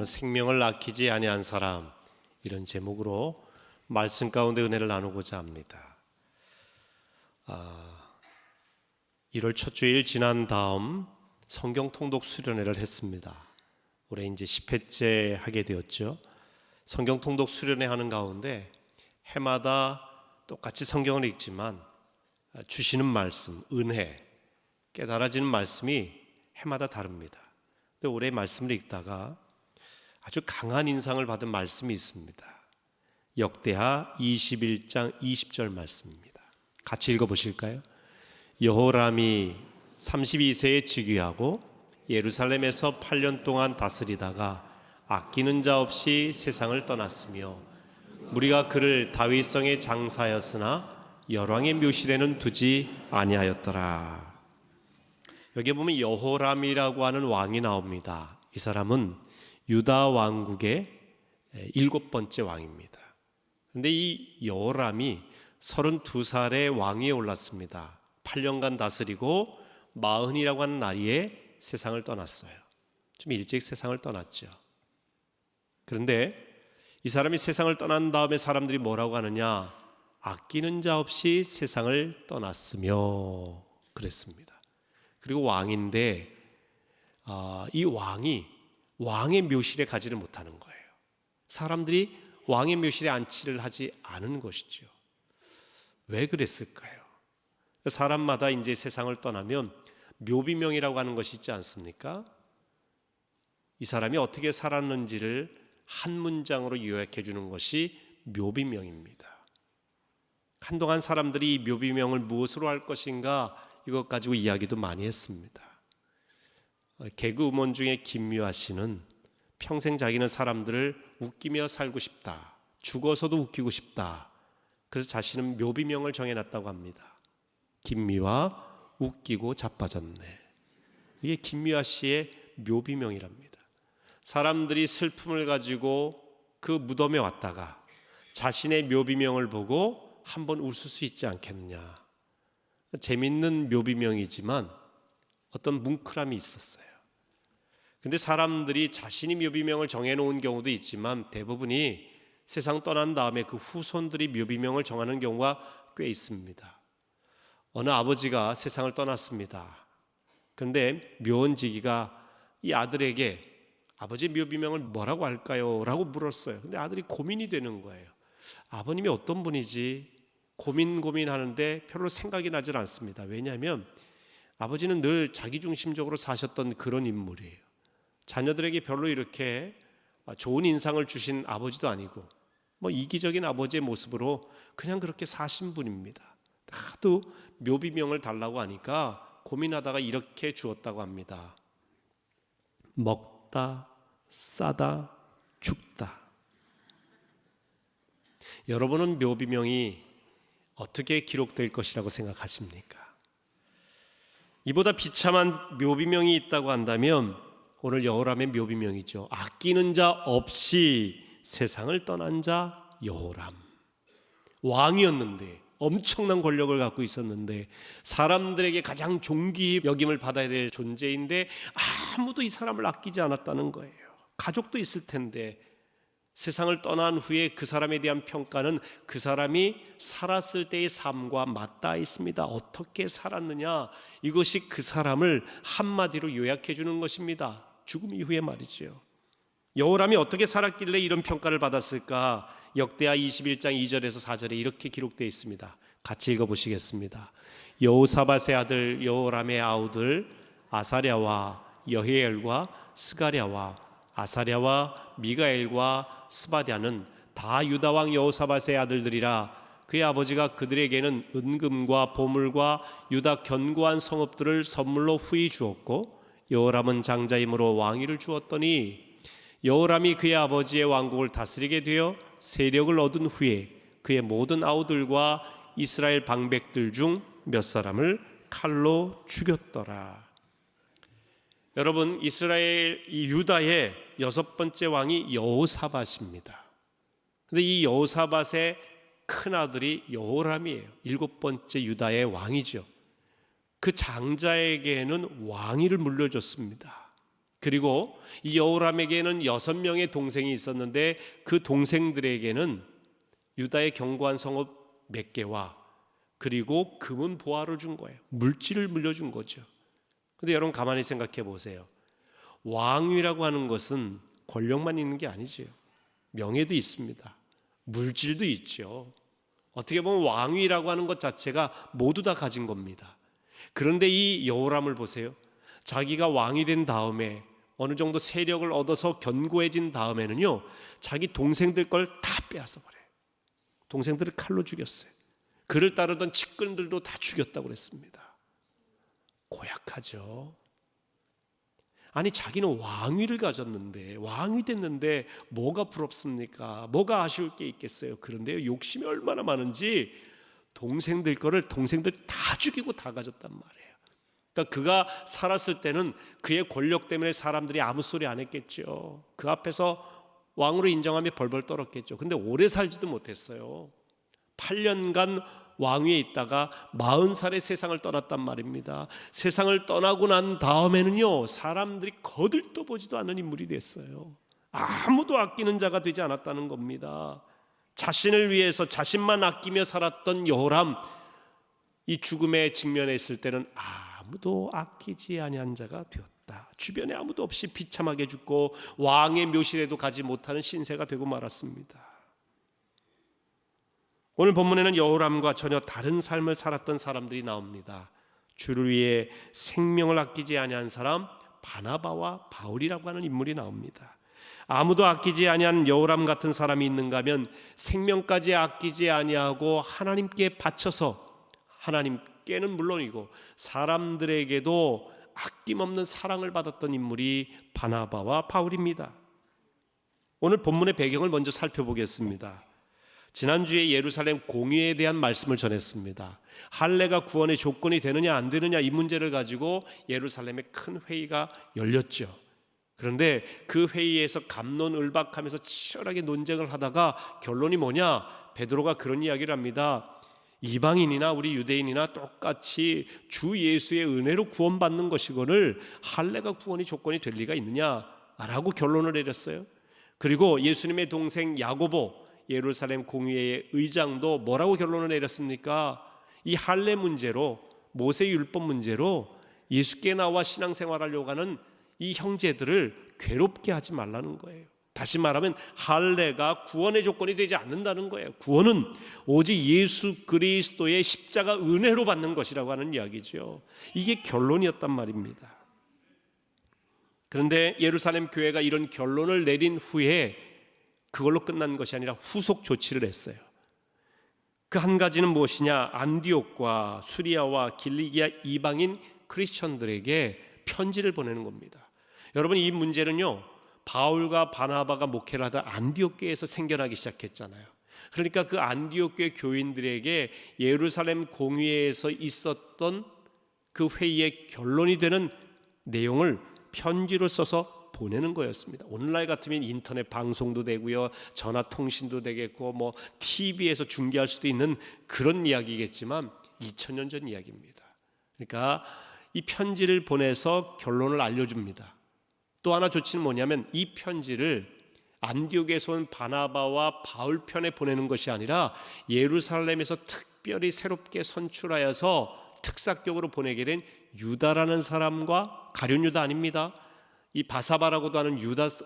오늘은 생명을 아끼지 아니한 사람, 이런 제목으로 말씀 가운데 은혜를 나누고자 합니다. 1월 첫 주일 지난 다음 성경 통독 수련회를 했습니다. 올해 이제 10회째 하게 되었죠. 성경 통독 수련회 하는 가운데 해마다 똑같이 성경을 읽지만 주시는 말씀, 은혜, 깨달아지는 말씀이 해마다 다릅니다. 근데 올해 말씀을 읽다가 아주 강한 인상을 받은 말씀이 있습니다. 역대하 21장 20절 말씀입니다. 같이 읽어보실까요? 여호람이 32세에 즉위하고 예루살렘에서 8년 동안 다스리다가 아끼는 자 없이 세상을 떠났으며 무리가 그를 다윗성에 장사하였으나 열왕의 묘실에는 두지 아니하였더라. 여기 보면 여호람이라고 하는 왕이 나옵니다. 이 사람은 유다 왕국의 7번째 왕입니다. 그런데 이 여호람이 32살의 왕위에 올랐습니다. 8년간 다스리고 40이라고 하는 나이에 세상을 떠났어요. 좀 일찍 세상을 떠났죠. 그런데 이 사람이 세상을 떠난 다음에 사람들이 뭐라고 하느냐? 아끼는 자 없이 세상을 떠났으며 그랬습니다. 그리고 왕인데 이 왕이 왕의 묘실에 가지를 못하는 거예요. 사람들이 왕의 묘실에 안치를 하지 않은 것이죠. 왜 그랬을까요? 사람마다 이제 세상을 떠나면 묘비명이라고 하는 것이 있지 않습니까? 이 사람이 어떻게 살았는지를 한 문장으로 요약해 주는 것이 묘비명입니다. 한동안 사람들이 이 묘비명을 무엇으로 할 것인가 이것 가지고 이야기도 많이 했습니다. 개그우먼 중에 김미화 씨는 평생 자기는 사람들을 웃기며 살고 싶다, 죽어서도 웃기고 싶다, 그래서 자신은 묘비명을 정해놨다고 합니다. 김미화 웃기고 자빠졌네. 이게 김미화 씨의 묘비명이랍니다. 사람들이 슬픔을 가지고 그 무덤에 왔다가 자신의 묘비명을 보고 한번 웃을 수 있지 않겠느냐. 재밌는 묘비명이지만 어떤 뭉클함이 있었어요. 근데 사람들이 자신이 묘비명을 정해놓은 경우도 있지만 대부분이 세상 떠난 다음에 그 후손들이 묘비명을 정하는 경우가 꽤 있습니다. 어느 아버지가 세상을 떠났습니다. 그런데 묘원지기가 이 아들에게 아버지 묘비명을 뭐라고 할까요? 라고 물었어요. 근데 아들이 고민이 되는 거예요. 아버님이 어떤 분이지? 고민하는데 별로 생각이 나질 않습니다. 왜냐하면 아버지는 늘 자기중심적으로 사셨던 그런 인물이에요. 자녀들에게 별로 이렇게 좋은 인상을 주신 아버지도 아니고 이기적인 아버지의 모습으로 그냥 그렇게 사신 분입니다. 하도 묘비명을 달라고 하니까 고민하다가 이렇게 주었다고 합니다. 먹다, 싸다, 죽다. 여러분은 묘비명이 어떻게 기록될 것이라고 생각하십니까? 이보다 비참한 묘비명이 있다고 한다면 오늘 여호람의 묘비명이죠. 아끼는 자 없이 세상을 떠난 자 여호람. 왕이었는데, 엄청난 권력을 갖고 있었는데, 사람들에게 가장 존귀 여김을 받아야 될 존재인데 아무도 이 사람을 아끼지 않았다는 거예요. 가족도 있을 텐데 세상을 떠난 후에 그 사람에 대한 평가는 그 사람이 살았을 때의 삶과 맞닿아 있습니다. 어떻게 살았느냐, 이것이 그 사람을 한마디로 요약해 주는 것입니다. 죽음 이후에 말이죠. 여호람이 어떻게 살았길래 이런 평가를 받았을까? 역대하 21장 2절에서 4절에 이렇게 기록되어 있습니다. 같이 읽어보시겠습니다. 여호사밧의 아들 여호람의 아우들 아사랴와 여히엘과 스가랴와 아사랴와 미가엘과 스바랴는 다 유다왕 여호사밧의 아들들이라. 그의 아버지가 그들에게는 은금과 보물과 유다 견고한 성읍들을 선물로 후히 주었고 여호람은 장자이므로 왕위를 주었더니 여호람이 그의 아버지의 왕국을 다스리게 되어 세력을 얻은 후에 그의 모든 아우들과 이스라엘 방백들 중 몇 사람을 칼로 죽였더라. 여러분, 이스라엘 유다의 6번째 왕이 여호사밧입니다. 그런데 이 여호사밧의 큰아들이 여호람이에요. 7번째 유다의 왕이죠. 그 장자에게는 왕위를 물려줬습니다. 그리고 이 여호람에게는 6명의 동생이 있었는데 그 동생들에게는 유다의 견고한 성읍 몇 개와 그리고 금은 보화를 준 거예요. 물질을 물려준 거죠. 근데 여러분 가만히 생각해 보세요. 왕위라고 하는 것은 권력만 있는 게 아니지요. 명예도 있습니다. 물질도 있죠. 어떻게 보면 왕위라고 하는 것 자체가 모두 다 가진 겁니다. 그런데 이 여호람을 보세요. 자기가 왕이 된 다음에 어느 정도 세력을 얻어서 견고해진 다음에는요, 자기 동생들 걸 다 빼앗아 버려요. 동생들을 칼로 죽였어요. 그를 따르던 측근들도 다 죽였다고 그랬습니다. 고약하죠. 아니, 자기는 왕위를 가졌는데, 왕이 됐는데 뭐가 부럽습니까? 뭐가 아쉬울 게 있겠어요? 그런데요, 욕심이 얼마나 많은지 동생들 거를 동생들 다 죽이고 다 가졌단 말이에요. 그러니까 그가 살았을 때는 그의 권력 때문에 사람들이 아무 소리 안 했겠죠. 그 앞에서 왕으로 인정하며 벌벌 떨었겠죠. 근데 오래 살지도 못했어요. 8년간 왕위에 있다가 40살에 세상을 떠났단 말입니다. 세상을 떠나고 난 다음에는요, 사람들이 거들떠보지도 않는 인물이 됐어요. 아무도 아끼는 자가 되지 않았다는 겁니다. 자신을 위해서 자신만 아끼며 살았던 여호람, 이 죽음에 직면했을 때는 아무도 아끼지 아니한 자가 되었다. 주변에 아무도 없이 비참하게 죽고 왕의 묘실에도 가지 못하는 신세가 되고 말았습니다. 오늘 본문에는 여호람과 전혀 다른 삶을 살았던 사람들이 나옵니다. 주를 위해 생명을 아끼지 아니한 사람, 바나바와 바울이라고 하는 인물이 나옵니다. 아무도 아끼지 아니한 여호람 같은 사람이 있는가 하면 생명까지 아끼지 아니하고 하나님께 바쳐서, 하나님께는 물론이고 사람들에게도 아낌없는 사랑을 받았던 인물이 바나바와 바울입니다. 오늘 본문의 배경을 먼저 살펴보겠습니다. 지난주에 예루살렘 공의에 대한 말씀을 전했습니다. 할례가 구원의 조건이 되느냐 안 되느냐 이 문제를 가지고 예루살렘에 큰 회의가 열렸죠. 그런데 그 회의에서 갑론을박하면서 치열하게 논쟁을 하다가 결론이 뭐냐? 베드로가 그런 이야기를 합니다. 이방인이나 우리 유대인이나 똑같이 주 예수의 은혜로 구원받는 것이거늘 할례가 구원의 조건이 될 리가 있느냐라고 결론을 내렸어요. 그리고 예수님의 동생 야고보, 예루살렘 공의회의 의장도 뭐라고 결론을 내렸습니까? 이 할례 문제로, 모세 율법 문제로 예수께 나와 신앙생활하려고 하는 이 형제들을 괴롭게 하지 말라는 거예요. 다시 말하면 할례가 구원의 조건이 되지 않는다는 거예요. 구원은 오직 예수 그리스도의 십자가 은혜로 받는 것이라고 하는 이야기죠. 이게 결론이었단 말입니다. 그런데 예루살렘 교회가 이런 결론을 내린 후에 그걸로 끝난 것이 아니라 후속 조치를 했어요. 그 한 가지는 무엇이냐? 안디옥과 수리아와 길리기아 이방인 크리스천들에게 편지를 보내는 겁니다. 여러분, 이 문제는요, 바울과 바나바가 목회를 하다 안디옥 교회에서 생겨나기 시작했잖아요. 그러니까 그 안디옥 교회 교인들에게 예루살렘 공의회에서 있었던 그 회의의 결론이 되는 내용을 편지로 써서 보내는 거였습니다. 오늘날 같으면 인터넷 방송도 되고요, 전화 통신도 되겠고, 뭐 TV에서 중계할 수도 있는 그런 이야기겠지만 2000년 전 이야기입니다. 그러니까 이 편지를 보내서 결론을 알려줍니다. 또 하나 조치는 뭐냐면 이 편지를 안디옥에서 온 바나바와 바울 편에 보내는 것이 아니라 예루살렘에서 특별히 새롭게 선출하여서 특사격으로 보내게 된 유다라는 사람과, 가룟 유다 아닙니다, 이 바사바라고도 하는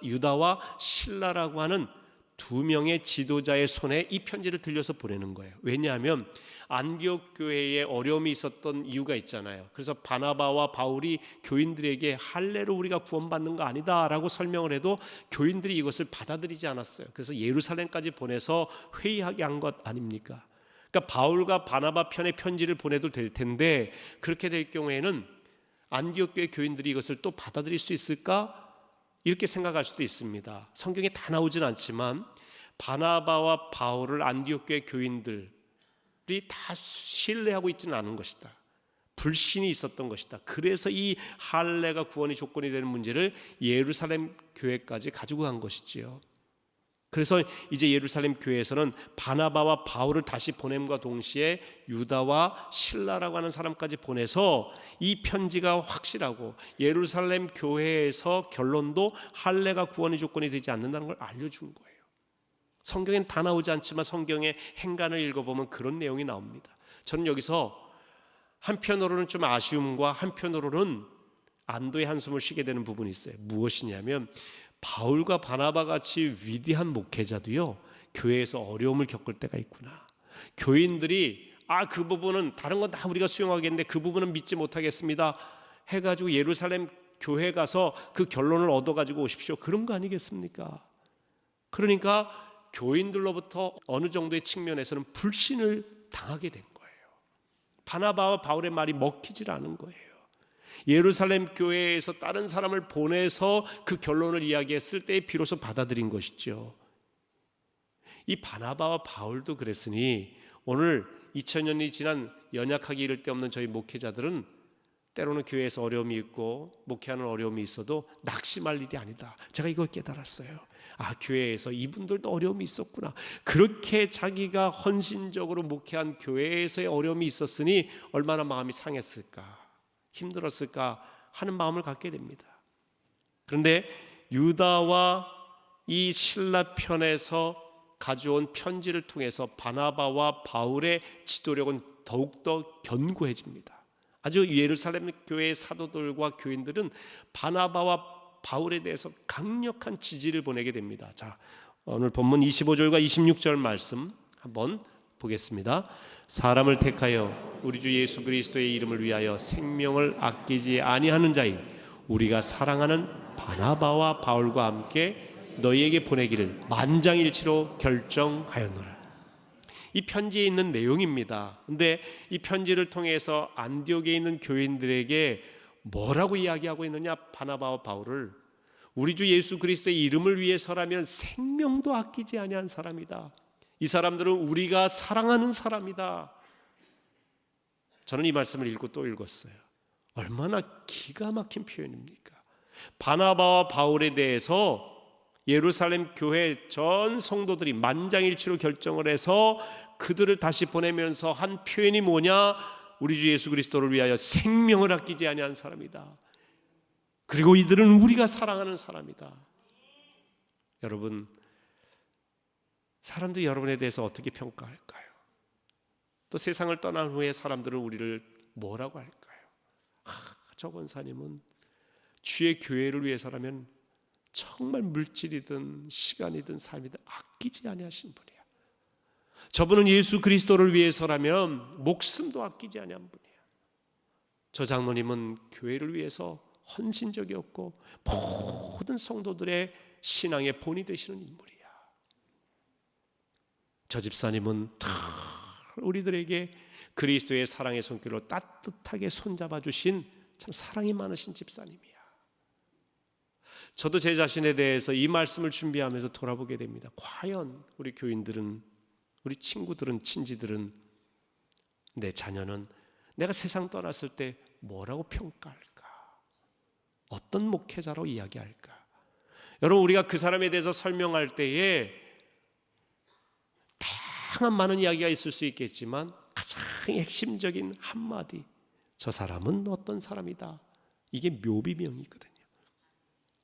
유다와 실라라고 하는 두 명의 지도자의 손에 이 편지를 들려서 보내는 거예요. 왜냐하면 안디옥 교회에 어려움이 있었던 이유가 있잖아요. 그래서 바나바와 바울이 교인들에게 할례로 우리가 구원받는 거 아니다라고 설명을 해도 교인들이 이것을 받아들이지 않았어요. 그래서 예루살렘까지 보내서 회의하게 한 것 아닙니까? 그러니까 바울과 바나바 편의 편지를 보내도 될 텐데 그렇게 될 경우에는 안디옥 교회 교인들이 이것을 또 받아들일 수 있을까? 이렇게 생각할 수도 있습니다. 성경에 다 나오진 않지만 바나바와 바울을 안디옥 교회 교인들이 다 신뢰하고 있지는 않은 것이다. 불신이 있었던 것이다. 그래서 이 할례가 구원의 조건이 되는 문제를 예루살렘 교회까지 가지고 간 것이지요. 그래서 이제 예루살렘 교회에서는 바나바와 바울을 다시 보냄과 동시에 유다와 실라라고 하는 사람까지 보내서 이 편지가 확실하고 예루살렘 교회에서 결론도 할례가 구원의 조건이 되지 않는다는 걸 알려준 거예요. 성경엔 다 나오지 않지만 성경의 행간을 읽어보면 그런 내용이 나옵니다. 저는 여기서 한편으로는 좀 아쉬움과 한편으로는 안도의 한숨을 쉬게 되는 부분이 있어요. 무엇이냐면 바울과 바나바 같이 위대한 목회자도요, 교회에서 어려움을 겪을 때가 있구나. 교인들이 그 부분은 다른 건 다 우리가 수용하겠는데 그 부분은 믿지 못하겠습니다 해가지고 예루살렘 교회 가서 그 결론을 얻어가지고 오십시오, 그런 거 아니겠습니까? 그러니까 교인들로부터 어느 정도의 측면에서는 불신을 당하게 된 거예요. 바나바와 바울의 말이 먹히질 않은 거예요. 예루살렘 교회에서 다른 사람을 보내서 그 결론을 이야기했을 때 비로소 받아들인 것이죠. 이 바나바와 바울도 그랬으니 오늘 2000년이 지난 연약하기 이를 데 없는 저희 목회자들은 때로는 교회에서 어려움이 있고 목회하는 어려움이 있어도 낙심할 일이 아니다. 제가 이걸 깨달았어요. 교회에서 이분들도 어려움이 있었구나. 그렇게 자기가 헌신적으로 목회한 교회에서의 어려움이 있었으니 얼마나 마음이 상했을까, 힘들었을까 하는 마음을 갖게 됩니다. 그런데 유다와 이 실라 편에서 가져온 편지를 통해서 바나바와 바울의 지도력은 더욱더 견고해집니다. 아주 예루살렘 교회의 사도들과 교인들은 바나바와 바울에 대해서 강력한 지지를 보내게 됩니다. 자, 오늘 본문 25절과 26절 말씀 한번 보겠습니다. 사람을 택하여 우리 주 예수 그리스도의 이름을 위하여 생명을 아끼지 아니하는 자인 우리가 사랑하는 바나바와 바울과 함께 너희에게 보내기를 만장일치로 결정하였노라. 이 편지에 있는 내용입니다. 근데 이 편지를 통해서 안디옥에 있는 교인들에게 뭐라고 이야기하고 있느냐? 바나바와 바울을 우리 주 예수 그리스도의 이름을 위해서라면 생명도 아끼지 아니한 사람이다. 이 사람들은 우리가 사랑하는 사람이다. 저는 이 말씀을 읽고 또 읽었어요. 얼마나 기가 막힌 표현입니까? 바나바와 바울에 대해서 예루살렘 교회 전 성도들이 만장일치로 결정을 해서 그들을 다시 보내면서 한 표현이 뭐냐? 우리 주 예수 그리스도를 위하여 생명을 아끼지 아니한 사람이다. 그리고 이들은 우리가 사랑하는 사람이다. 여러분, 사람들이 여러분에 대해서 어떻게 평가할까요? 또 세상을 떠난 후에 사람들은 우리를 뭐라고 할까요? 저 권사님은 주의 교회를 위해서라면 정말 물질이든 시간이든 삶이든 아끼지 아니하신 분이야. 저분은 예수 그리스도를 위해서라면 목숨도 아끼지 아니한 분이야. 저 장로님은 교회를 위해서 헌신적이었고 모든 성도들의 신앙의 본이 되시는 인물이야. 저 집사님은 다 우리들에게 그리스도의 사랑의 손길로 따뜻하게 손잡아 주신 참 사랑이 많으신 집사님이야. 저도 제 자신에 대해서 이 말씀을 준비하면서 돌아보게 됩니다. 과연 우리 교인들은, 우리 친구들은, 친지들은, 내 자녀는 내가 세상 떠났을 때 뭐라고 평가할까? 어떤 목회자로 이야기할까? 여러분, 우리가 그 사람에 대해서 설명할 때에 다양한 많은 이야기가 있을 수 있겠지만 가장 핵심적인 한마디, 저 사람은 어떤 사람이다, 이게 묘비명이거든요.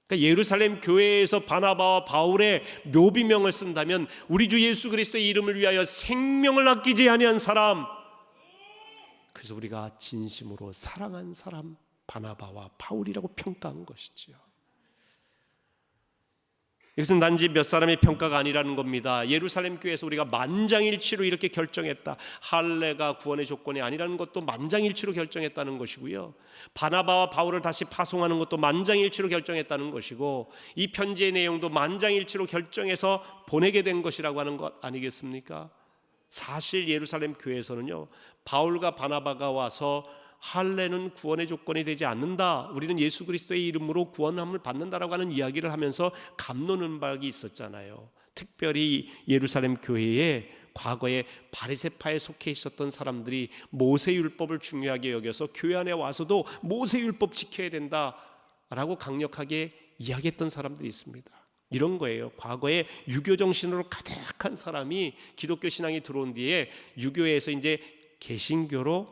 그러니까 예루살렘 교회에서 바나바와 바울의 묘비명을 쓴다면 우리 주 예수 그리스도의 이름을 위하여 생명을 아끼지 아니한 사람, 그래서 우리가 진심으로 사랑한 사람 바나바와 바울이라고 평가한 것이지요. 이것은 단지 몇 사람의 평가가 아니라는 겁니다. 예루살렘 교회에서 우리가 만장일치로 이렇게 결정했다. 할례가 구원의 조건이 아니라는 것도 만장일치로 결정했다는 것이고요. 바나바와 바울을 다시 파송하는 것도 만장일치로 결정했다는 것이고, 이 편지의 내용도 만장일치로 결정해서 보내게 된 것이라고 하는 것 아니겠습니까? 사실 예루살렘 교회에서는요, 바울과 바나바가 와서 할례는 구원의 조건이 되지 않는다, 우리는 예수 그리스도의 이름으로 구원함을 받는다라고 하는 이야기를 하면서 갑론음박이 있었잖아요. 특별히 예루살렘 교회에 과거에 바리새파에 속해 있었던 사람들이 모세율법을 중요하게 여겨서 교회 안에 와서도 모세율법 지켜야 된다라고 강력하게 이야기했던 사람들이 있습니다. 이런 거예요. 과거에 유교 정신으로 가득한 사람이 기독교 신앙이 들어온 뒤에 유교에서 이제 개신교로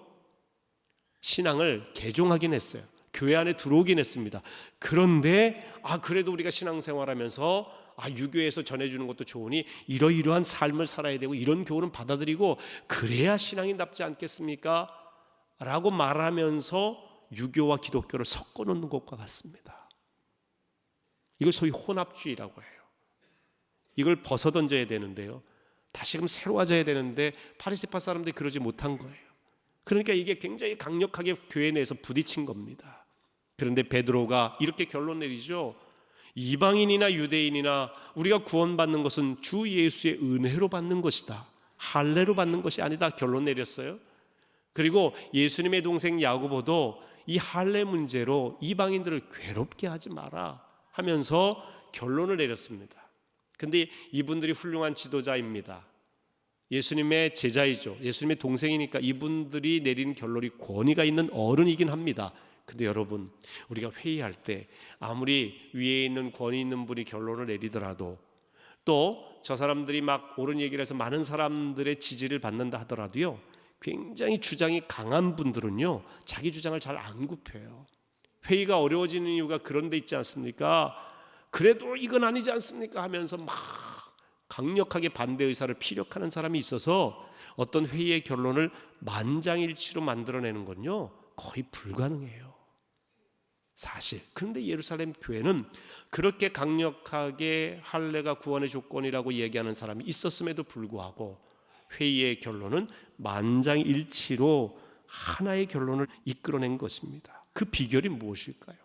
신앙을 개종하긴 했어요. 교회 안에 들어오긴 했습니다. 그런데 그래도 우리가 신앙생활하면서 유교에서 전해주는 것도 좋으니 이러이러한 삶을 살아야 되고 이런 교훈은 받아들이고 그래야 신앙이 납지 않겠습니까? 라고 말하면서 유교와 기독교를 섞어놓는 것과 같습니다. 이걸 소위 혼합주의라고 해요. 이걸 벗어던져야 되는데요, 다시금 새로워져야 되는데 바리새파 사람들이 그러지 못한 거예요. 그러니까 이게 굉장히 강력하게 교회 내에서 부딪힌 겁니다. 그런데 베드로가 이렇게 결론 내리죠. 이방인이나 유대인이나 우리가 구원받는 것은 주 예수의 은혜로 받는 것이다, 할례로 받는 것이 아니다, 결론 내렸어요. 그리고 예수님의 동생 야고보도 이 할례 문제로 이방인들을 괴롭게 하지 마라 하면서 결론을 내렸습니다. 근데 이분들이 훌륭한 지도자입니다. 예수님의 제자이죠. 예수님의 동생이니까 이분들이 내린 결론이 권위가 있는 어른이긴 합니다. 근데 여러분, 우리가 회의할 때 아무리 위에 있는 권위 있는 분이 결론을 내리더라도, 또 저 사람들이 막 옳은 얘기를 해서 많은 사람들의 지지를 받는다 하더라도요, 굉장히 주장이 강한 분들은요 자기 주장을 잘 안 굽혀요. 회의가 어려워지는 이유가 그런 데 있지 않습니까? 그래도 이건 아니지 않습니까 하면서 막 강력하게 반대 의사를 피력하는 사람이 있어서 어떤 회의의 결론을 만장일치로 만들어내는 건요 거의 불가능해요, 사실. 그런데 예루살렘 교회는 그렇게 강력하게 할례가 구원의 조건이라고 얘기하는 사람이 있었음에도 불구하고 회의의 결론은 만장일치로 하나의 결론을 이끌어낸 것입니다. 그 비결이 무엇일까요?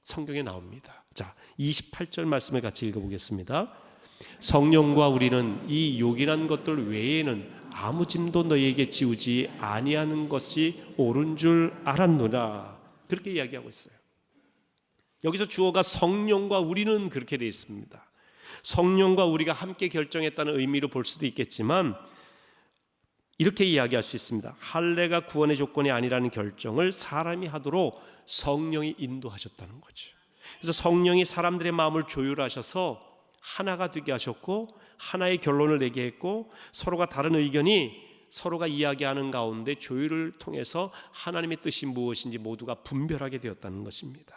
성경에 나옵니다. 자, 28절 말씀을 같이 읽어보겠습니다. 성령과 우리는 이 요긴한 것들 외에는 아무 짐도 너희에게 지우지 아니하는 것이 옳은 줄 알았노라, 그렇게 이야기하고 있어요. 여기서 주어가 성령과 우리는 그렇게 되어 있습니다. 성령과 우리가 함께 결정했다는 의미로 볼 수도 있겠지만 이렇게 이야기할 수 있습니다. 할례가 구원의 조건이 아니라는 결정을 사람이 하도록 성령이 인도하셨다는 거죠. 그래서 성령이 사람들의 마음을 조율하셔서 하나가 되게 하셨고 하나의 결론을 내게 했고, 서로가 다른 의견이 서로가 이야기하는 가운데 조율을 통해서 하나님의 뜻이 무엇인지 모두가 분별하게 되었다는 것입니다.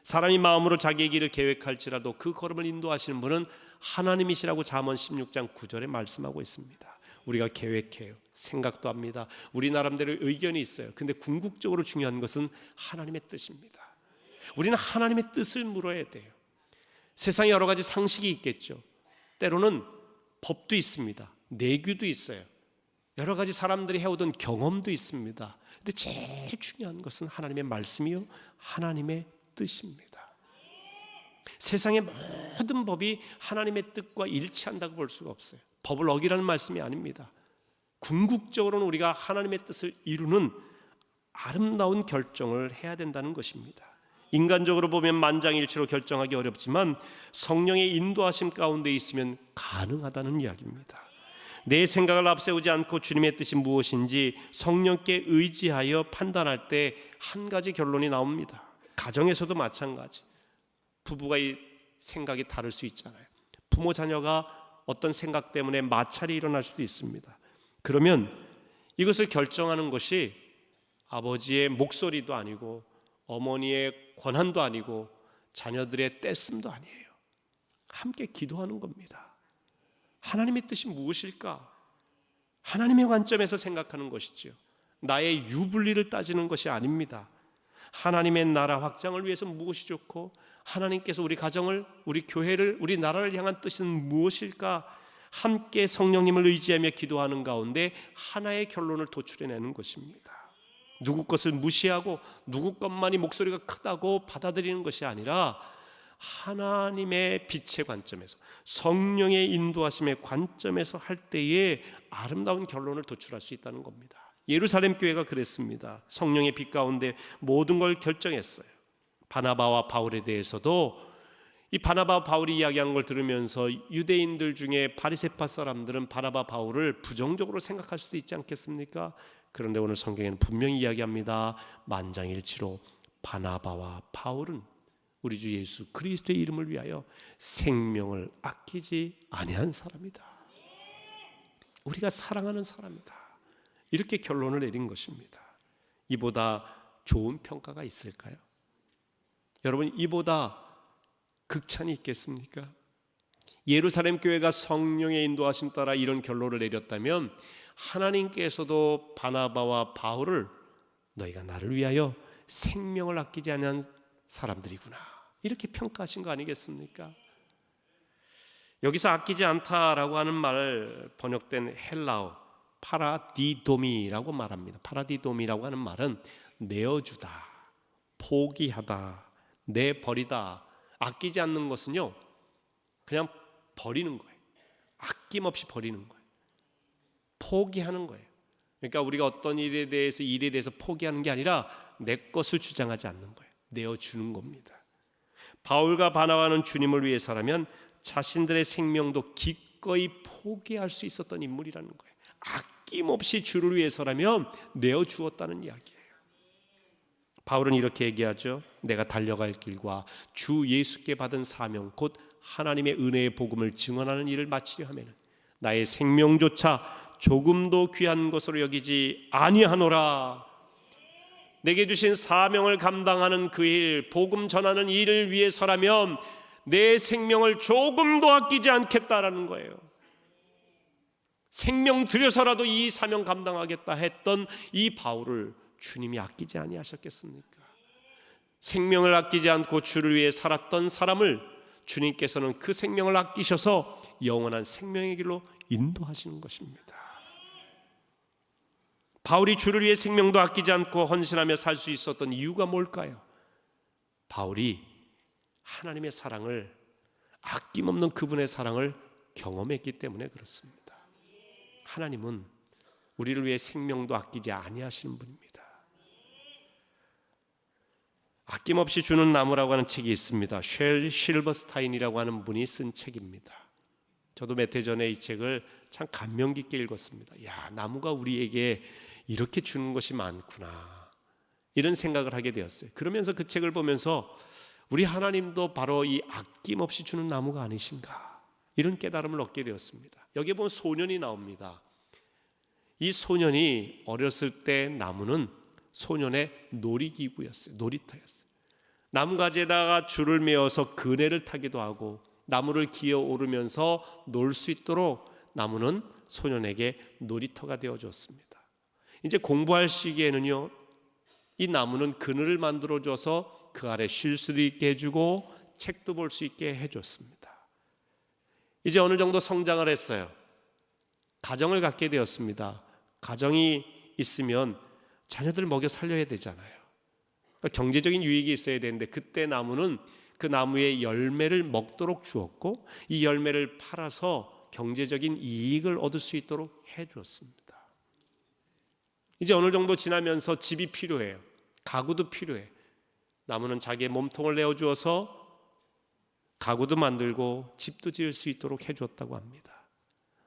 사람이 마음으로 자기의 길을 계획할지라도 그 걸음을 인도하시는 분은 하나님이시라고 잠언 16장 9절에 말씀하고 있습니다. 우리가 계획해요, 생각도 합니다, 우리 나름대로 의견이 있어요. 근데 궁극적으로 중요한 것은 하나님의 뜻입니다. 우리는 하나님의 뜻을 물어야 돼요. 세상에 여러 가지 상식이 있겠죠. 때로는 법도 있습니다, 내규도 있어요, 여러 가지 사람들이 해오던 경험도 있습니다. 근데 제일 중요한 것은 하나님의 말씀이요 하나님의 뜻입니다. 세상의 모든 법이 하나님의 뜻과 일치한다고 볼 수가 없어요. 법을 어기라는 말씀이 아닙니다. 궁극적으로는 우리가 하나님의 뜻을 이루는 아름다운 결정을 해야 된다는 것입니다. 인간적으로 보면 만장일치로 결정하기 어렵지만 성령의 인도하심 가운데 있으면 가능하다는 이야기입니다. 내 생각을 앞세우지 않고 주님의 뜻이 무엇인지 성령께 의지하여 판단할 때 한 가지 결론이 나옵니다. 가정에서도 마찬가지. 부부가 이 생각이 다를 수 있잖아요. 부모 자녀가 어떤 생각 때문에 마찰이 일어날 수도 있습니다. 그러면 이것을 결정하는 것이 아버지의 목소리도 아니고 어머니의 권한도 아니고 자녀들의 떼씀도 아니에요. 함께 기도하는 겁니다. 하나님의 뜻이 무엇일까? 하나님의 관점에서 생각하는 것이죠. 나의 유불리를 따지는 것이 아닙니다. 하나님의 나라 확장을 위해서 무엇이 좋고 하나님께서 우리 가정을, 우리 교회를, 우리 나라를 향한 뜻은 무엇일까? 함께 성령님을 의지하며 기도하는 가운데 하나의 결론을 도출해내는 것입니다. 누구 것을 무시하고 누구 것만이 목소리가 크다고 받아들이는 것이 아니라 하나님의 빛의 관점에서, 성령의 인도하심의 관점에서 할 때에 아름다운 결론을 도출할 수 있다는 겁니다. 예루살렘 교회가 그랬습니다. 성령의 빛 가운데 모든 걸 결정했어요. 바나바와 바울에 대해서도 이 바나바와 바울이 이야기한 걸 들으면서 유대인들 중에 바리새파 사람들은 바나바 바울을 부정적으로 생각할 수도 있지 않겠습니까? 그런데 오늘 성경에는 분명히 이야기합니다. 만장일치로 바나바와 바울은 우리 주 예수 그리스도의 이름을 위하여 생명을 아끼지 아니한 사람이다. 우리가 사랑하는 사람이다. 이렇게 결론을 내린 것입니다. 이보다 좋은 평가가 있을까요? 여러분, 이보다 극찬이 있겠습니까? 예루살렘 교회가 성령의 인도하심 따라 이런 결론을 내렸다면 하나님께서도 바나바와 바울을 너희가 나를 위하여 생명을 아끼지 않은 사람들이구나, 이렇게 평가하신 거 아니겠습니까? 여기서 아끼지 않다라고 하는 말, 번역된 헬라어 파라디도미라고 말합니다. 파라디도미라고 하는 말은 내어주다, 포기하다, 내버리다. 아끼지 않는 것은요, 그냥 버리는 거예요. 아낌없이 버리는 거예요. 포기하는 거예요. 그러니까 우리가 어떤 일에 대해서 포기하는 게 아니라 내 것을 주장하지 않는 거예요. 내어주는 겁니다. 바울과 바나바는 주님을 위해서라면 자신들의 생명도 기꺼이 포기할 수 있었던 인물이라는 거예요. 아낌없이 주를 위해서라면 내어주었다는 이야기예요. 바울은 이렇게 얘기하죠. 내가 달려갈 길과 주 예수께 받은 사명, 곧 하나님의 은혜의 복음을 증언하는 일을 마치려 하면 나의 생명조차 조금도 귀한 것으로 여기지 아니하노라. 내게 주신 사명을 감당하는 그 일, 복음 전하는 일을 위해서라면 내 생명을 조금도 아끼지 않겠다라는 거예요. 생명 들여서라도 이 사명 감당하겠다 했던 이 바울을 주님이 아끼지 아니하셨겠습니까? 생명을 아끼지 않고 주를 위해 살았던 사람을 주님께서는 그 생명을 아끼셔서 영원한 생명의 길로 인도하시는 것입니다. 바울이 주를 위해 생명도 아끼지 않고 헌신하며 살 수 있었던 이유가 뭘까요? 바울이 하나님의 사랑을, 아낌없는 그분의 사랑을 경험했기 때문에 그렇습니다. 하나님은 우리를 위해 생명도 아끼지 아니하시는 분입니다. 아낌없이 주는 나무라고 하는 책이 있습니다. 쉘 실버스타인이라고 하는 분이 쓴 책입니다. 저도 몇 해 전에 이 책을 참 감명 깊게 읽었습니다. 야, 나무가 우리에게 이렇게 주는 것이 많구나, 이런 생각을 하게 되었어요. 그러면서 그 책을 보면서 우리 하나님도 바로 이 아낌없이 주는 나무가 아니신가, 이런 깨달음을 얻게 되었습니다. 여기에 보면 소년이 나옵니다. 이 소년이 어렸을 때 나무는 소년의 놀이기구였어요. 놀이터였어요. 나무가지에다가 줄을 메어서 그네를 타기도 하고 나무를 기어 오르면서 놀 수 있도록 나무는 소년에게 놀이터가 되어줬습니다. 이제 공부할 시기에는요, 이 나무는 그늘을 만들어줘서 그 아래 쉴 수도 있게 해주고 책도 볼 수 있게 해줬습니다. 이제 어느 정도 성장을 했어요. 가정을 갖게 되었습니다. 가정이 있으면 자녀들 먹여 살려야 되잖아요. 그러니까 경제적인 유익이 있어야 되는데 그때 나무는 그 나무의 열매를 먹도록 주었고 이 열매를 팔아서 경제적인 이익을 얻을 수 있도록 해주었습니다. 이제 어느 정도 지나면서 집이 필요해요. 가구도 필요해. 나무는 자기의 몸통을 내어주어서 가구도 만들고 집도 지을 수 있도록 해주었다고 합니다.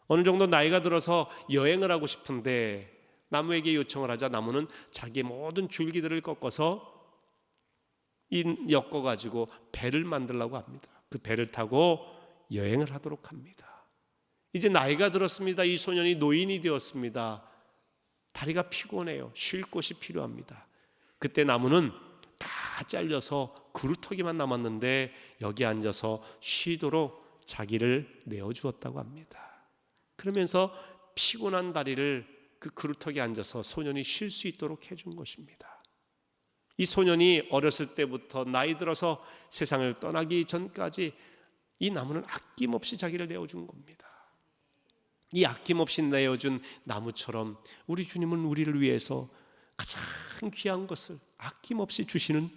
어느 정도 나이가 들어서 여행을 하고 싶은데 나무에게 요청을 하자 나무는 자기의 모든 줄기들을 꺾어서 엮어가지고 배를 만들려고 합니다. 그 배를 타고 여행을 하도록 합니다. 이제 나이가 들었습니다. 이 소년이 노인이 되었습니다. 다리가 피곤해요. 쉴 곳이 필요합니다. 그때 나무는 다 잘려서 그루터기만 남았는데 여기 앉아서 쉬도록 자기를 내어주었다고 합니다. 그러면서 피곤한 다리를 그 그루터기에 앉아서 소년이 쉴 수 있도록 해준 것입니다. 이 소년이 어렸을 때부터 나이 들어서 세상을 떠나기 전까지 이 나무는 아낌없이 자기를 내어준 겁니다. 이 아낌없이 내어준 나무처럼 우리 주님은 우리를 위해서 가장 귀한 것을 아낌없이 주시는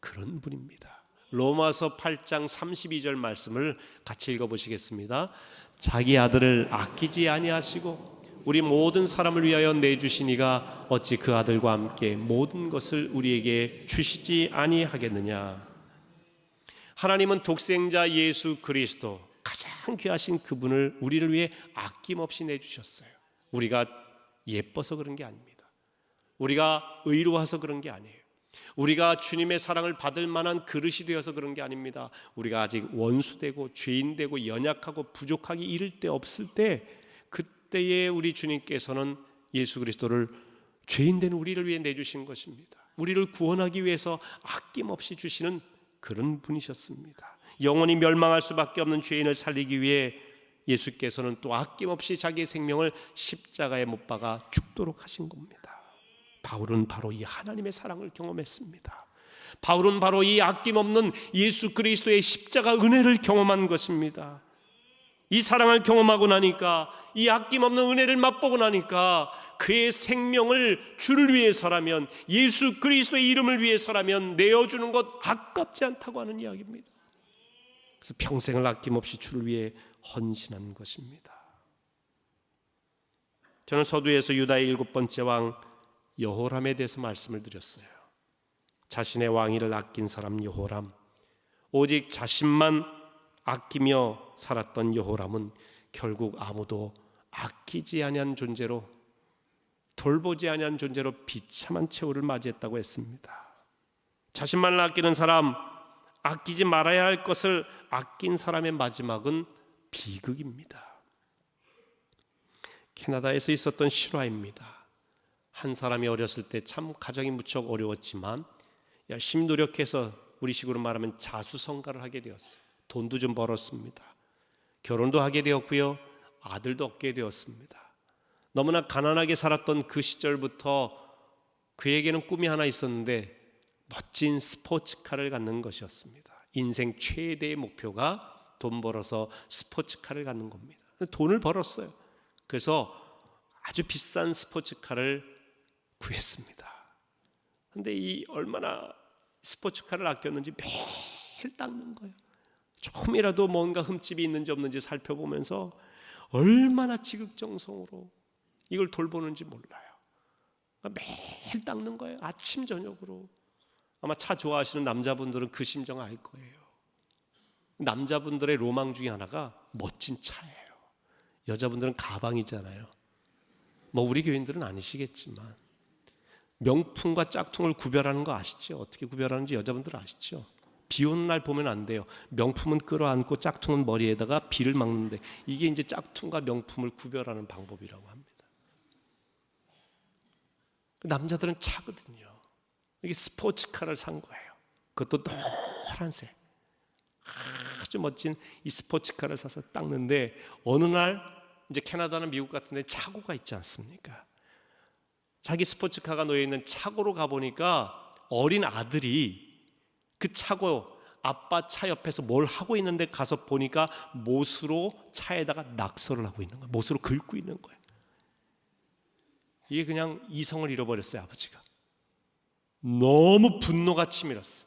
그런 분입니다. 로마서 8장 32절 말씀을 같이 읽어보시겠습니다. 자기 아들을 아끼지 아니하시고 우리 모든 사람을 위하여 내주시니가 어찌 그 아들과 함께 모든 것을 우리에게 주시지 아니하겠느냐. 하나님은 독생자 예수 그리스도 가장 귀하신 그분을 우리를 위해 아낌없이 내주셨어요. 우리가 예뻐서 그런 게 아닙니다. 우리가 의로워서 그런 게 아니에요. 우리가 주님의 사랑을 받을 만한 그릇이 되어서 그런 게 아닙니다. 우리가 아직 원수되고 죄인되고 연약하고 부족하기 이를 데 없을 때, 그때에 우리 주님께서는 예수 그리스도를 죄인된 우리를 위해 내주신 것입니다. 우리를 구원하기 위해서 아낌없이 주시는 그런 분이셨습니다. 영원히 멸망할 수밖에 없는 죄인을 살리기 위해 예수께서는 또 아낌없이 자기의 생명을 십자가에 못 박아 죽도록 하신 겁니다. 바울은 바로 이 하나님의 사랑을 경험했습니다. 바울은 바로 이 아낌없는 예수 그리스도의 십자가 은혜를 경험한 것입니다. 이 사랑을 경험하고 나니까, 이 아낌없는 은혜를 맛보고 나니까 그의 생명을 주를 위해서라면, 예수 그리스도의 이름을 위해서라면 내어주는 것 아깝지 않다고 하는 이야기입니다. 그래서 평생을 아낌없이 주를 위해 헌신한 것입니다. 저는 서두에서 유다의 7번째 왕 여호람에 대해서 말씀을 드렸어요. 자신의 왕위를 아낀 사람 여호람, 오직 자신만 아끼며 살았던 여호람은 결국 아무도 아끼지 아니한 존재로, 돌보지 아니한 존재로 비참한 최후를 맞이했다고 했습니다. 자신만을 아끼는 사람, 아끼지 말아야 할 것을 아낀 사람의 마지막은 비극입니다. 캐나다에서 있었던 실화입니다. 한 사람이 어렸을 때 참 가정이 무척 어려웠지만 열심히 노력해서 우리식으로 말하면 자수성가를 하게 되었어요. 돈도 좀 벌었습니다. 결혼도 하게 되었고요, 아들도 얻게 되었습니다. 너무나 가난하게 살았던 그 시절부터 그에게는 꿈이 하나 있었는데 멋진 스포츠카를 갖는 것이었습니다. 인생 최대의 목표가 돈 벌어서 스포츠카를 갖는 겁니다. 돈을 벌었어요. 그래서 아주 비싼 스포츠카를 구했습니다. 근데 이 얼마나 스포츠카를 아꼈는지 매일 닦는 거예요. 조금이라도 뭔가 흠집이 있는지 없는지 살펴보면서 얼마나 지극정성으로 이걸 돌보는지 몰라요. 매일 닦는 거예요. 아침 저녁으로. 아마 차 좋아하시는 남자분들은 그 심정 알 거예요. 남자분들의 로망 중에 하나가 멋진 차예요. 여자분들은 가방이잖아요. 뭐 우리 교인들은 아니시겠지만 명품과 짝퉁을 구별하는 거 아시죠? 어떻게 구별하는지 여자분들 아시죠? 비 오는 날 보면 안 돼요. 명품은 끌어안고 짝퉁은 머리에다가 비를 막는데, 이게 이제 짝퉁과 명품을 구별하는 방법이라고 합니다. 남자들은 차거든요. 이게 스포츠카를 산 거예요. 그것도 노란색, 아주 멋진 이 스포츠카를 사서 닦는데, 어느 날 이제 캐나다나 미국 같은 데 차고가 있지 않습니까? 자기 스포츠카가 놓여있는 차고로 가보니까 어린 아들이 그 차고, 아빠 차 옆에서 뭘 하고 있는데 가서 보니까 못으로 차에다가 낙서를 하고 있는 거예요. 못으로 긁고 있는 거예요. 이게 그냥 이성을 잃어버렸어요. 아버지가 너무 분노가 치밀었어요.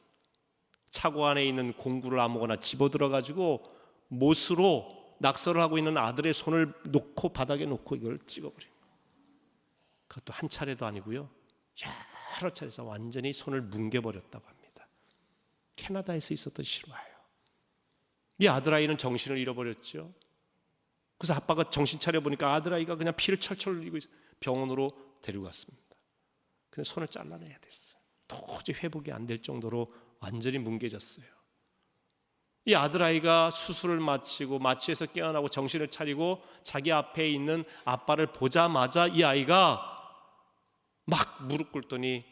차고 안에 있는 공구를 아무거나 집어들어가지고 못으로 낙서를 하고 있는 아들의 손을 놓고 바닥에 놓고 이걸 찍어버린 거예요. 그것도 한 차례도 아니고요, 여러 차례에서 완전히 손을 뭉개버렸다고 합니다. 캐나다에서 있었던 실화예요. 이 아들아이는 정신을 잃어버렸죠. 그래서 아빠가 정신 차려보니까 아들아이가 그냥 피를 철철 흘리고 있어요. 병원으로 데리고 갔습니다. 근데 손을 잘라내야 됐어요. 도저히 회복이 안 될 정도로 완전히 뭉개졌어요. 이 아들아이가 수술을 마치고 마취해서 깨어나고 정신을 차리고 자기 앞에 있는 아빠를 보자마자 이 아이가 막 무릎 꿇더니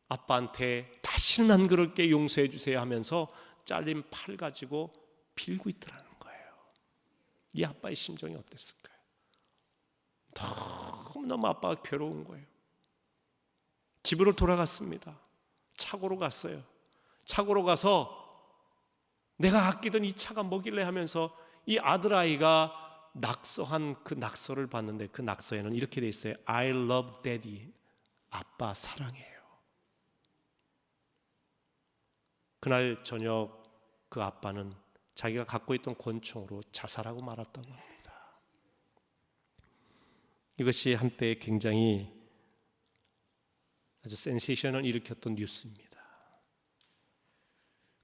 아빠한테 다시는 안 그럴게, 용서해 주세요 하면서 잘린 팔 가지고 빌고 있더라는 거예요. 이 아빠의 심정이 어땠을까요? 너무너무 아빠가 괴로운 거예요. 집으로 돌아갔습니다. 차고로 갔어요. 차고로 가서 내가 아끼던 이 차가 뭐길래 하면서 이 아들아이가 낙서한 그 낙서를 봤는데, 그 낙서에는 이렇게 돼 있어요. I love daddy. 아빠 사랑해요. 그날 저녁 그 아빠는 자기가 갖고 있던 권총으로 자살하고 말았다고 합니다. 이것이 한때 굉장히 아주 센세이션을 일으켰던 뉴스입니다.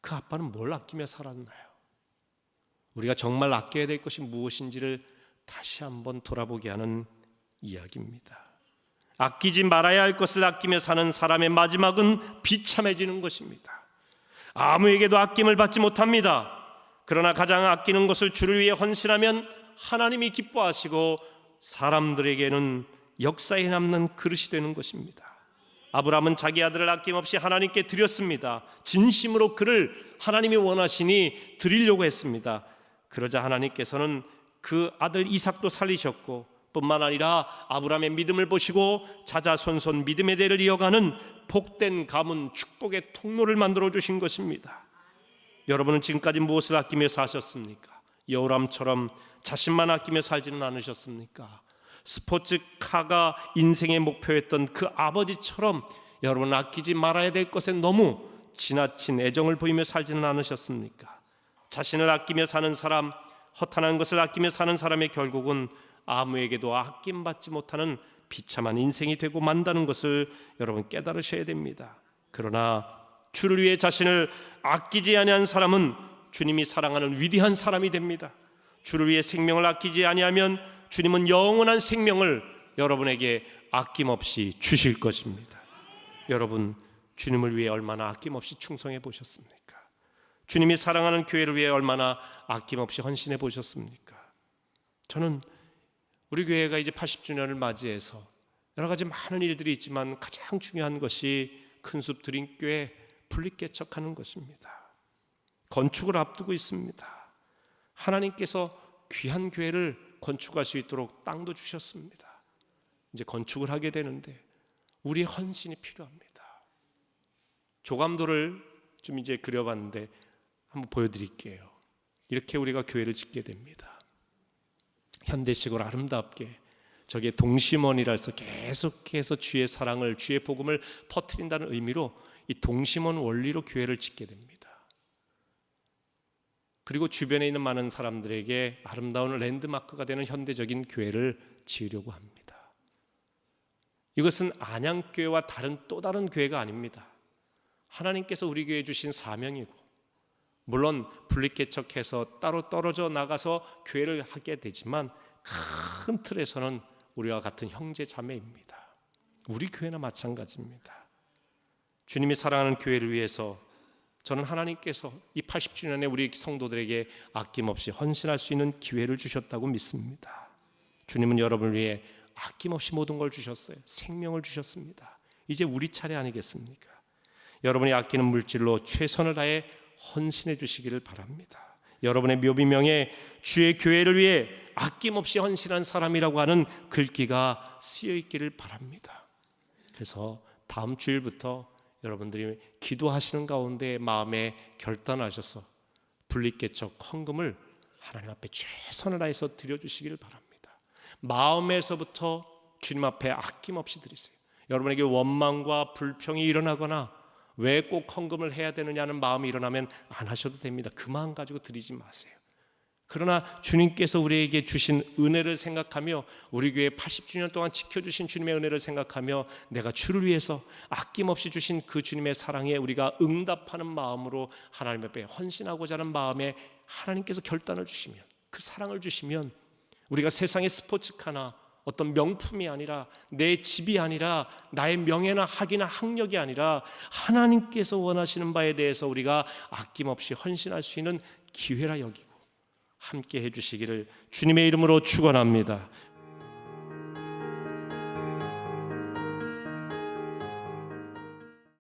그 아빠는 뭘 아끼며 살았나요? 우리가 정말 아껴야 될 것이 무엇인지를 다시 한번 돌아보게 하는 이야기입니다. 아끼지 말아야 할 것을 아끼며 사는 사람의 마지막은 비참해지는 것입니다. 아무에게도 아낌을 받지 못합니다. 그러나 가장 아끼는 것을 주를 위해 헌신하면 하나님이 기뻐하시고 사람들에게는 역사에 남는 그릇이 되는 것입니다. 아브라함은 자기 아들을 아낌없이 하나님께 드렸습니다. 진심으로 그를 하나님이 원하시니 드리려고 했습니다. 그러자 하나님께서는 그 아들 이삭도 살리셨고, 뿐만 아니라 아브라함의 믿음을 보시고 자자손손 믿음의 대를 이어가는 복된 가문, 축복의 통로를 만들어 주신 것입니다. 여러분은 지금까지 무엇을 아끼며 사셨습니까? 여호람처럼 자신만 아끼며 살지는 않으셨습니까? 스포츠카가 인생의 목표였던 그 아버지처럼 여러분 아끼지 말아야 될 것에 너무 지나친 애정을 보이며 살지는 않으셨습니까? 자신을 아끼며 사는 사람, 허탄한 것을 아끼며 사는 사람의 결국은 아무에게도 아낌받지 못하는 비참한 인생이 되고 만다는 것을 여러분 깨달으셔야 됩니다. 그러나 주를 위해 자신을 아끼지 아니한 사람은 주님이 사랑하는 위대한 사람이 됩니다. 주를 위해 생명을 아끼지 아니하면 주님은 영원한 생명을 여러분에게 아낌없이 주실 것입니다. 여러분, 주님을 위해 얼마나 아낌없이 충성해 보셨습니까? 주님이 사랑하는 교회를 위해 얼마나 아낌없이 헌신해 보셨습니까? 저는 우리 교회가 이제 80주년을 맞이해서 여러 가지 많은 일들이 있지만 가장 중요한 것이 큰숲 드림교회 분립개척하는 것입니다. 건축을 앞두고 있습니다. 하나님께서 귀한 교회를 건축할 수 있도록 땅도 주셨습니다. 이제 건축을 하게 되는데 우리의 헌신이 필요합니다. 조감도를 좀 이제 그려봤는데 한번 보여드릴게요. 이렇게 우리가 교회를 짓게 됩니다. 현대식으로 아름답게 저게 동심원이라 해서 계속해서 주의 사랑을, 주의 복음을 퍼뜨린다는 의미로 이 동심원 원리로 교회를 짓게 됩니다. 그리고 주변에 있는 많은 사람들에게 아름다운 랜드마크가 되는 현대적인 교회를 지으려고 합니다. 이것은 안양교회와 또 다른 교회가 아닙니다. 하나님께서 우리 교회에 주신 사명이고, 물론 분립개척해서 따로 떨어져 나가서 교회를 하게 되지만 큰 틀에서는 우리와 같은 형제 자매입니다. 우리 교회나 마찬가지입니다. 주님이 사랑하는 교회를 위해서 저는 하나님께서 이 80주년에 우리 성도들에게 아낌없이 헌신할 수 있는 기회를 주셨다고 믿습니다. 주님은 여러분을 위해 아낌없이 모든 걸 주셨어요. 생명을 주셨습니다. 이제 우리 차례 아니겠습니까? 여러분이 아끼는 물질로 최선을 다해 헌신해 주시기를 바랍니다. 여러분의 묘비명에 주의 교회를 위해 아낌없이 헌신한 사람이라고 하는 글귀가 쓰여 있기를 바랍니다. 그래서 다음 주일부터 여러분들이 기도하시는 가운데 마음에 결단하셔서 분립개척 헌금을 하나님 앞에 최선을 다해서 드려주시기를 바랍니다. 마음에서부터 주님 앞에 아낌없이 드리세요. 여러분에게 원망과 불평이 일어나거나 왜 꼭 헌금을 해야 되느냐는 마음이 일어나면 안 하셔도 됩니다. 그 마음 가지고 드리지 마세요. 그러나 주님께서 우리에게 주신 은혜를 생각하며, 우리 교회 80주년 동안 지켜주신 주님의 은혜를 생각하며, 내가 주를 위해서 아낌없이 주신 그 주님의 사랑에 우리가 응답하는 마음으로 하나님 앞에 헌신하고자 하는 마음에 하나님께서 결단을 주시면, 그 사랑을 주시면, 우리가 세상의 스포츠카나 어떤 명품이 아니라, 내 집이 아니라, 나의 명예나 학이나 학력이 아니라 하나님께서 원하시는 바에 대해서 우리가 아낌없이 헌신할 수 있는 기회라 여기고 함께 해주시기를 주님의 이름으로 축원합니다.